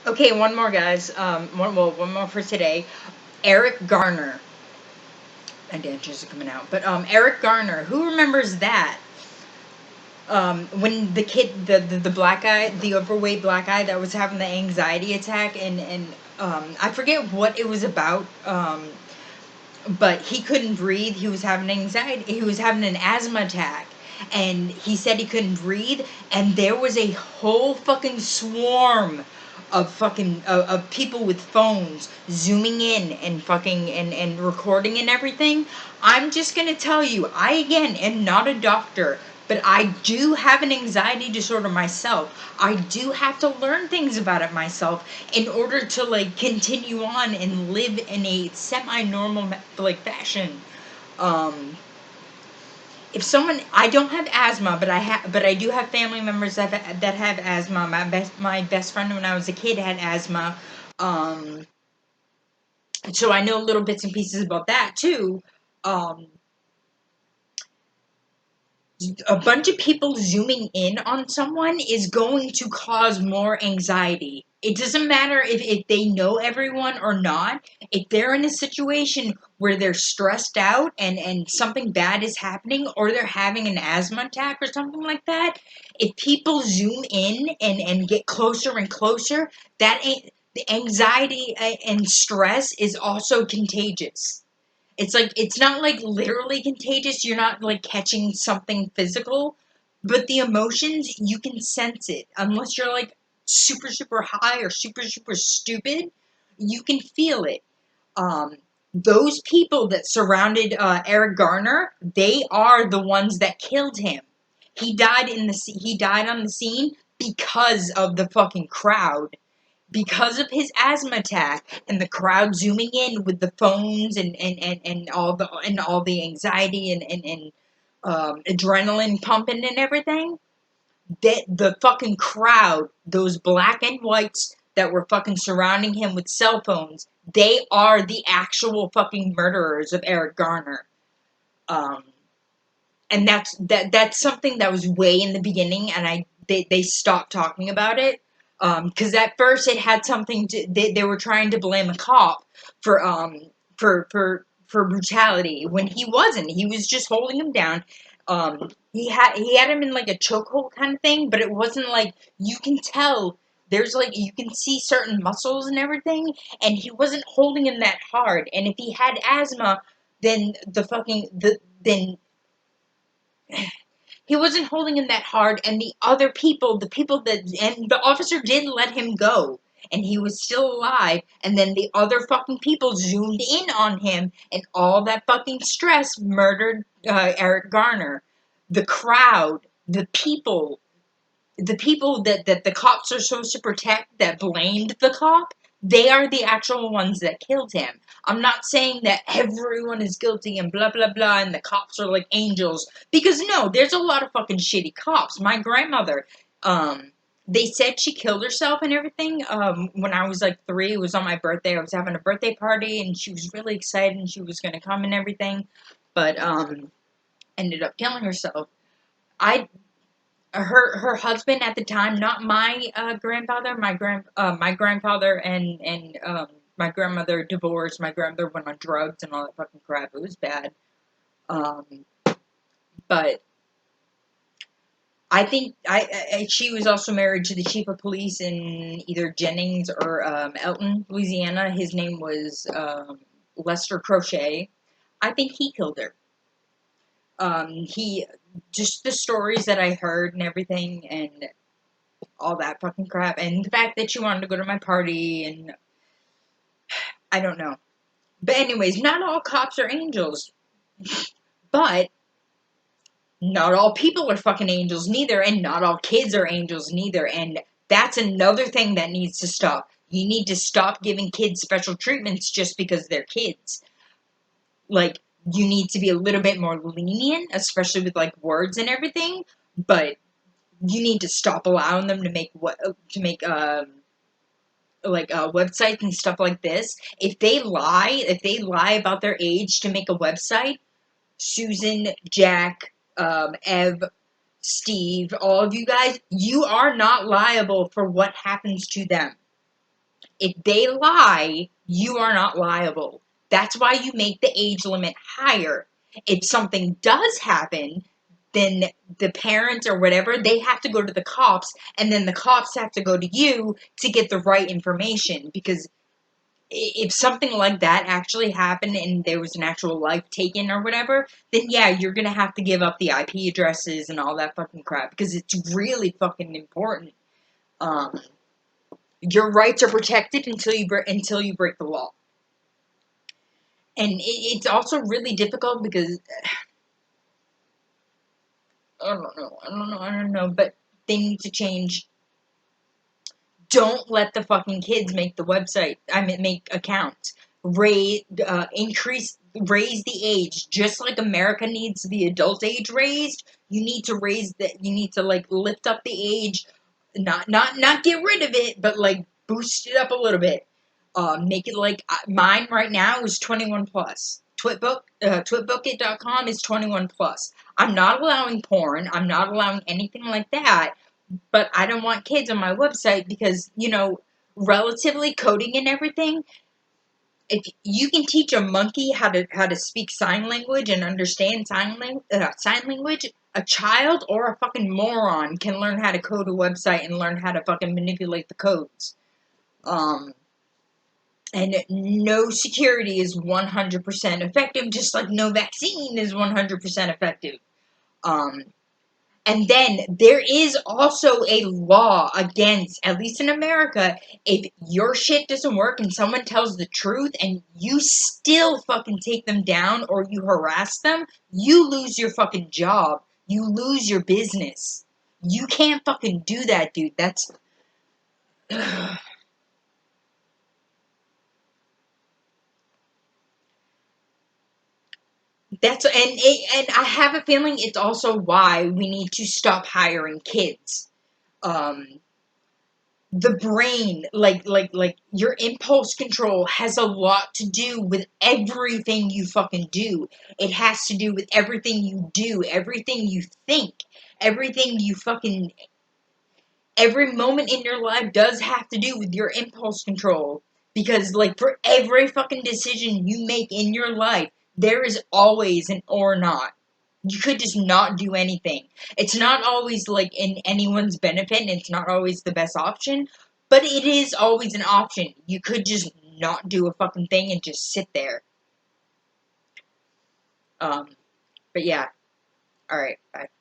Okay, one more, guys. One more for today. Eric Garner. My dentures are coming out, but Eric Garner. Who remembers that? When the kid, the black guy, the overweight black guy that was having the anxiety attack, and I forget what it was about. But he couldn't breathe. He was having anxiety. He was having an asthma attack, and he said he couldn't breathe. And there was a whole fucking swarm of people with phones zooming in and fucking and recording and everything. I'm just gonna tell you, I again am not a doctor, but I do have an anxiety disorder myself. I do have to learn things about it myself in order to like continue on and live in a semi-normal like fashion. Um, if someone, I don't have asthma, but I do have family members that have asthma. My best friend when I was a kid had asthma. Um, so I know little bits and pieces about that too. Um, a bunch of people zooming in on someone is going to cause more anxiety. It doesn't matter if they know everyone or not. If they're in a situation where they're stressed out and something bad is happening or they're having an asthma attack or something like that, if people zoom in and get closer and closer, the anxiety and stress is also contagious. It's like it's not like literally contagious. You're not like catching something physical, but the emotions you can sense it. Unless you're like super super high or super super stupid, you can feel it. Um, those people that surrounded Eric Garner, they are the ones that killed him. He died on the scene because of the fucking crowd, because of his asthma attack and the crowd zooming in with the phones and all the anxiety and adrenaline pumping and everything, that the fucking crowd, those black and whites that were fucking surrounding him with cell phones, they are the actual fucking murderers of Eric Garner. Um, and that's something that was way in the beginning, and they stopped talking about it, because at first it had something to, they were trying to blame a cop for for brutality when he was just holding him down. He had him in like a chokehold kind of thing, but it wasn't like, you can tell there's like, you can see certain muscles and everything, and he wasn't holding him that hard. And if he had asthma, then then he wasn't holding him that hard, and the people that, and the officer did let him go, and he was still alive, and then the other fucking people zoomed in on him, and all that fucking stress murdered Eric Garner. The crowd, the people that the cops are supposed to protect that blamed the cop, they are the actual ones that killed him. I'm not saying that everyone is guilty and blah blah blah and the cops are like angels, because no, there's a lot of fucking shitty cops. My grandmother, um they said she killed herself and everything when I was like 3. It was on my birthday. I was having a birthday party and she was really excited and she was going to come and everything, but ended up killing herself. I Her husband at the time, not my grandfather, my grandfather and my grandmother divorced. My grandmother went on drugs and all that fucking crap. It was bad. Um, but I think she was also married to the chief of police in either Jennings or Elton, Louisiana. His name was Lester Crochet. I think he killed her. He Just the stories that I heard and everything, and all that fucking crap, and the fact that she wanted to go to my party, and I don't know. But anyways, not all cops are angels, but not all people are fucking angels neither, and not all kids are angels neither, and that's another thing that needs to stop. You need to stop giving kids special treatments just because they're kids. Like, you need to be a little bit more lenient, especially with like words and everything, but you need to stop allowing them to make websites and stuff like this. If they lie about their age to make a website, Susan, Jack, Ev, Steve, all of you guys, you are not liable for what happens to them. If they lie, you are not liable. That's why you make the age limit higher. If something does happen, then the parents or whatever, they have to go to the cops, and then the cops have to go to you to get the right information. Because if something like that actually happened and there was an actual life taken or whatever, then yeah, you're gonna have to give up the IP addresses and all that fucking crap because it's really fucking important. Um, your rights are protected until you break the law, and it's also really difficult because I don't know, but they need to change. Don't let the fucking kids make the website. I mean, make accounts. Raise the age, just like America needs the adult age raised. You need to raise the. You need to like lift up the age, not get rid of it, but like boost it up a little bit. Make it like mine right now is 21 plus. Twitbookit.com is 21 plus. I'm not allowing porn. I'm not allowing anything like that, but I don't want kids on my website because, relatively coding and everything, if you can teach a monkey how to speak sign language and understand sign language, a child or a fucking moron can learn how to code a website and learn how to fucking manipulate the codes. Um, and no security is 100% effective, just like no vaccine is 100% effective. Um, And then there is also a law against, at least in America, if your shit doesn't work and someone tells the truth and you still fucking take them down or you harass them, you lose your fucking job. You lose your business. You can't fucking do that, dude. And I have a feeling it's also why we need to stop hiring kids. Um, the brain, like your impulse control has a lot to do with everything you fucking do. It has to do with everything you do, everything you think, everything you fucking every moment in your life does have to do with your impulse control, because like for every fucking decision you make in your life there is always an or not. You could just not do anything. It's not always like in anyone's benefit and it's not always the best option, but it is always an option. You could just not do a fucking thing and just sit there. Um, but yeah. Alright, bye.